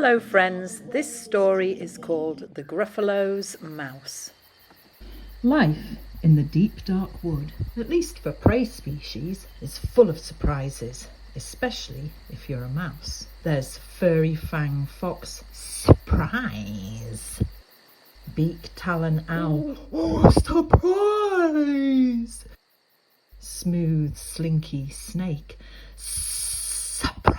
Hello friends, this story is called The Gruffalo's Mouse. Life in the deep dark wood, at least for prey species, is full of surprises, especially if you're a mouse. There's furry fang fox, surprise. Beak talon owl, oh surprise. Smooth slinky snake, surprise.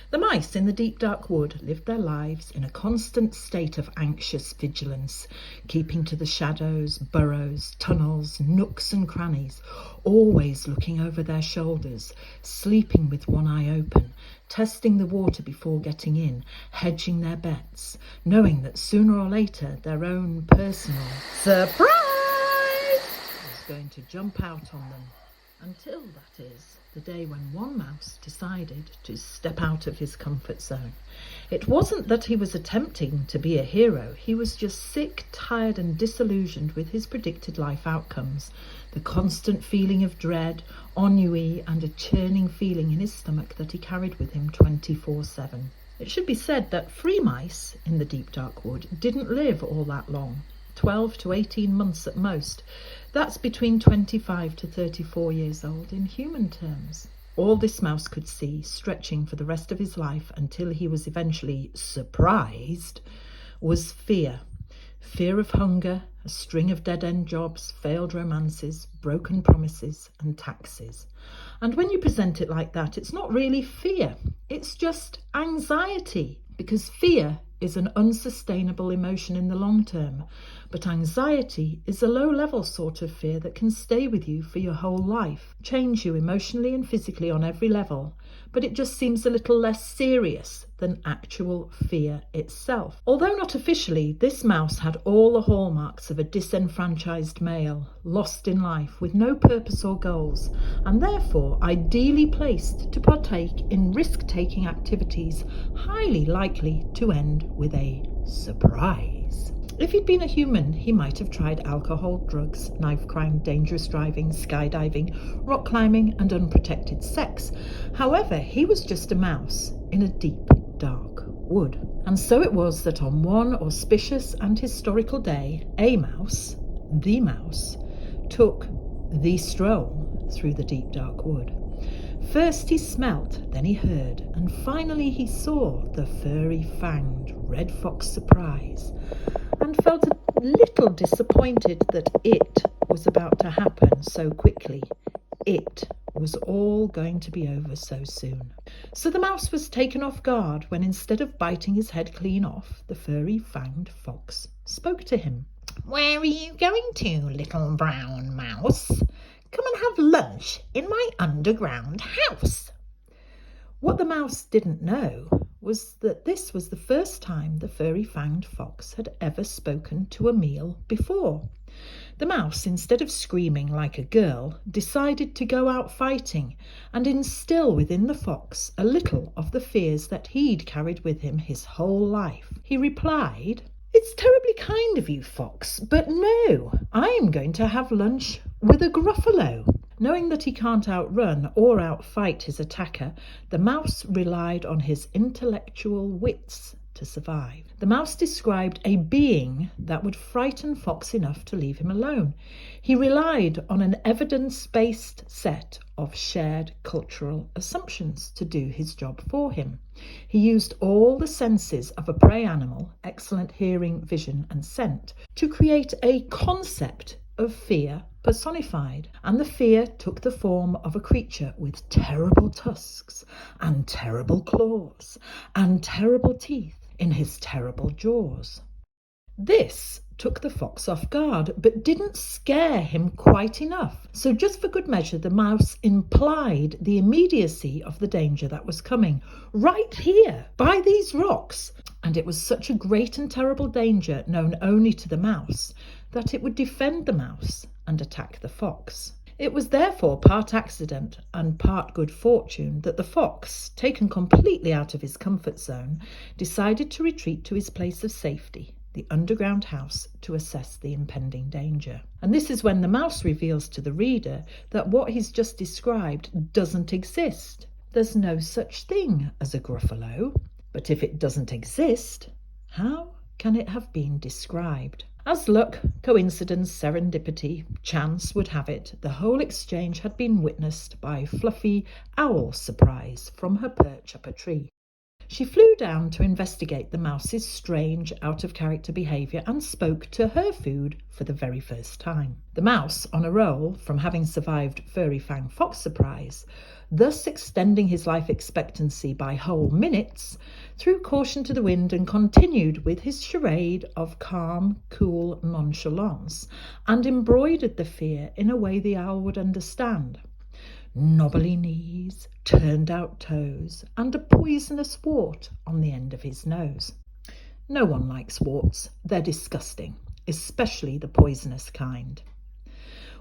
The mice in the deep dark wood lived their lives in a constant state of anxious vigilance, keeping to the shadows, burrows, tunnels, nooks and crannies, always looking over their shoulders, sleeping with one eye open, testing the water before getting in, hedging their bets, knowing that sooner or later their own personal surprise was going to jump out on them. Until, that is, the day when one mouse decided to step out of his comfort zone. It wasn't that he was attempting to be a hero. He was just sick, tired and disillusioned with his predicted life outcomes. The constant feeling of dread, ennui and a churning feeling in his stomach that he carried with him 24/7. It should be said that free mice in the deep dark wood didn't live all that long. 12 to 18 months at most. That's between 25 to 34 years old in human terms. All this mouse could see, stretching for the rest of his life until he was eventually surprised, was fear. Fear of hunger, a string of dead-end jobs, failed romances, broken promises and taxes. And when you present it like that, it's not really fear. It's just anxiety, because fear is an unsustainable emotion in the long term, but anxiety is a low-level sort of fear that can stay with you for your whole life, change you emotionally and physically on every level, but it just seems a little less serious than actual fear itself. Although not officially, this mouse had all the hallmarks of a disenfranchised male, lost in life with no purpose or goals, and therefore ideally placed to partake in risk-taking activities highly likely to end with a surprise. If he'd been a human, he might have tried alcohol, drugs, knife crime, dangerous driving, skydiving, rock climbing and unprotected sex. However, he was just a mouse in a deep, dark wood. And so it was that on one auspicious and historical day, a mouse, the mouse, took the stroll through the deep, dark wood. First he smelt, then he heard, and finally he saw the furry-fanged red fox surprise, and felt a little disappointed that it was about to happen so quickly. It was all going to be over so soon. So the mouse was taken off guard when, instead of biting his head clean off, the furry-fanged fox spoke to him. "Where are you going to, little brown mouse? Come and have lunch in my underground house." What the mouse didn't know was that this was the first time the furry-fanged fox had ever spoken to a meal before. The mouse, instead of screaming like a girl, decided to go out fighting and instill within the fox a little of the fears that he'd carried with him his whole life. He replied, "It's terribly kind of you, Fox, but no, I am going to have lunch with a Gruffalo." Knowing that he can't outrun or outfight his attacker, the mouse relied on his intellectual wits to survive. The mouse described a being that would frighten Fox enough to leave him alone. He relied on an evidence-based set of shared cultural assumptions to do his job for him. He used all the senses of a prey animal, excellent hearing, vision and scent, to create a concept of fear personified, and the fear took the form of a creature with terrible tusks and terrible claws and terrible teeth in his terrible jaws. This took the fox off guard, but didn't scare him quite enough. So just for good measure, the mouse implied the immediacy of the danger that was coming. Right here, by these rocks. And it was such a great and terrible danger, known only to the mouse, that it would defend the mouse and attack the fox. It was therefore part accident and part good fortune that the fox, taken completely out of his comfort zone, decided to retreat to his place of safety, the underground house, to assess the impending danger. And this is when the mouse reveals to the reader that what he's just described doesn't exist. There's no such thing as a Gruffalo, but if it doesn't exist, how can it have been described? As luck, coincidence, serendipity, chance would have it, the whole exchange had been witnessed by Fluffy Owl Surprise from her perch up a tree. She flew down to investigate the mouse's strange, out-of-character behaviour and spoke to her food for the very first time. The mouse, on a roll from having survived Furry Fang Fox Surprise, thus extending his life expectancy by whole minutes, threw caution to the wind and continued with his charade of calm, cool nonchalance, and embroidered the fear in a way the owl would understand. Knobbly knees, turned out toes, and a poisonous wart on the end of his nose. No one likes warts, they're disgusting, especially the poisonous kind.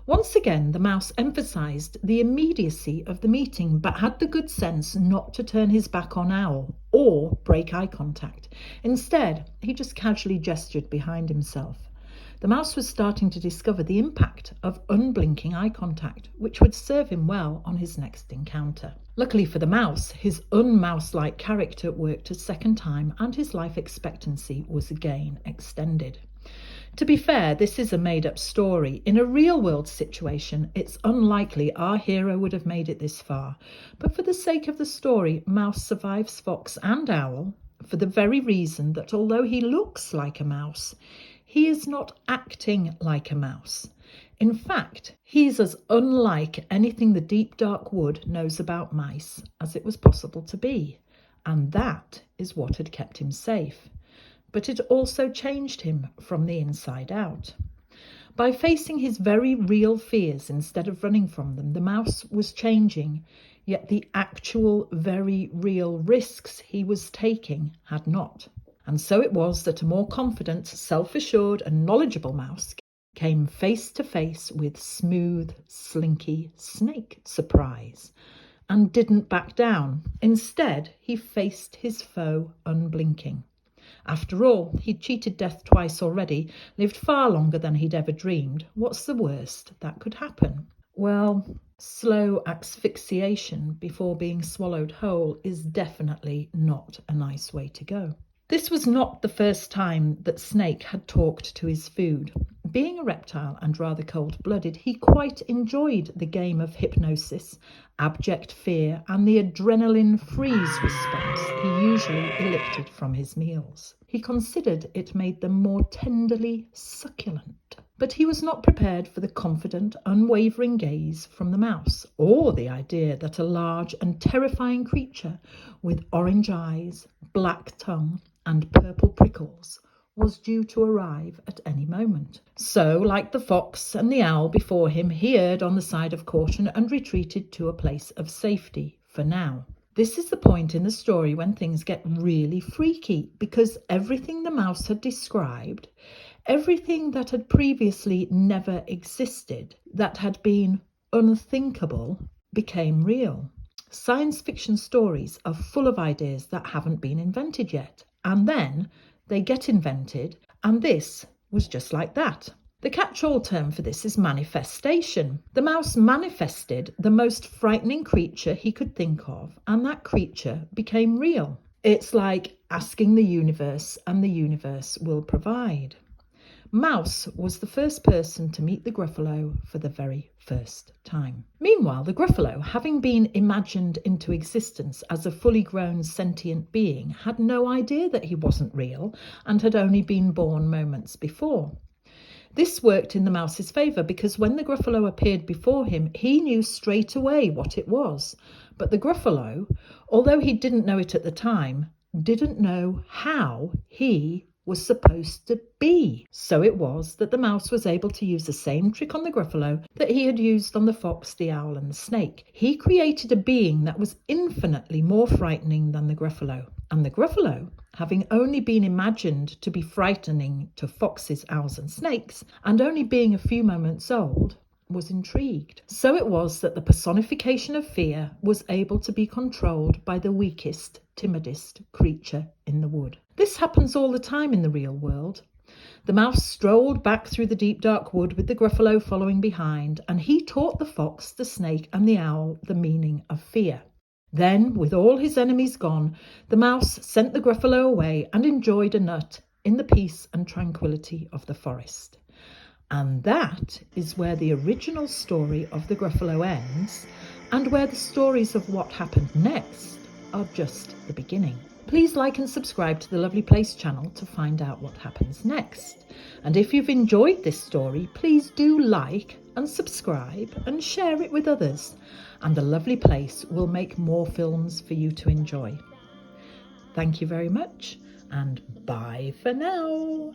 Once again, the mouse emphasised the immediacy of the meeting, but had the good sense not to turn his back on Owl or break eye contact. Instead, he just casually gestured behind himself. The mouse was starting to discover the impact of unblinking eye contact, which would serve him well on his next encounter. Luckily for the mouse, his unmouse-like character worked a second time and his life expectancy was again extended. To be fair, this is a made-up story. In a real-world situation, it's unlikely our hero would have made it this far. But for the sake of the story, Mouse survives Fox and Owl for the very reason that although he looks like a mouse, he is not acting like a mouse. In fact, he's as unlike anything the deep dark wood knows about mice as it was possible to be. And that is what had kept him safe. But it also changed him from the inside out. By facing his very real fears instead of running from them, the mouse was changing, yet the actual very real risks he was taking had not. And so it was that a more confident, self-assured and knowledgeable mouse came face to face with smooth, slinky Snake Surprise and didn't back down. Instead, he faced his foe unblinking. After all, he'd cheated death twice already, lived far longer than he'd ever dreamed. What's the worst that could happen? Well, slow asphyxiation before being swallowed whole is definitely not a nice way to go. This was not the first time that Snake had talked to his food. Being a reptile and rather cold-blooded, he quite enjoyed the game of hypnosis, abject fear, and the adrenaline freeze response he usually elicited from his meals. He considered it made them more tenderly succulent. But he was not prepared for the confident, unwavering gaze from the mouse, or the idea that a large and terrifying creature with orange eyes, black tongue, and purple prickles was due to arrive at any moment. So, like the fox and the owl before him, he erred on the side of caution and retreated to a place of safety for now. This is the point in the story when things get really freaky, because everything the mouse had described, everything that had previously never existed, that had been unthinkable, became real. Science fiction stories are full of ideas that haven't been invented yet, and then they get invented, and this was just like that. The catch-all term for this is manifestation. The mouse manifested the most frightening creature he could think of, and that creature became real. It's like asking the universe, and the universe will provide. Mouse was the first person to meet the Gruffalo for the very first time. Meanwhile, the Gruffalo, having been imagined into existence as a fully grown sentient being, had no idea that he wasn't real and had only been born moments before. This worked in the mouse's favour because when the Gruffalo appeared before him, he knew straight away what it was. But the Gruffalo, although he didn't know it at the time, didn't know how he was supposed to be. So it was that the mouse was able to use the same trick on the Gruffalo that he had used on the fox, the owl and the snake. He created a being that was infinitely more frightening than the Gruffalo. And the Gruffalo, having only been imagined to be frightening to foxes, owls and snakes, and only being a few moments old, was intrigued. So it was that the personification of fear was able to be controlled by the weakest, timidest creature in the wood. This happens all the time in the real world. The mouse strolled back through the deep dark wood with the Gruffalo following behind, and he taught the fox, the snake and the owl the meaning of fear. Then, with all his enemies gone, the mouse sent the Gruffalo away and enjoyed a nut in the peace and tranquility of the forest. And that is where the original story of the Gruffalo ends, and where the stories of what happened next are just the beginning. Please like and subscribe to the Lovely Place channel to find out what happens next. And if you've enjoyed this story, please do like and subscribe and share it with others. And the Lovely Place will make more films for you to enjoy. Thank you very much, and bye for now.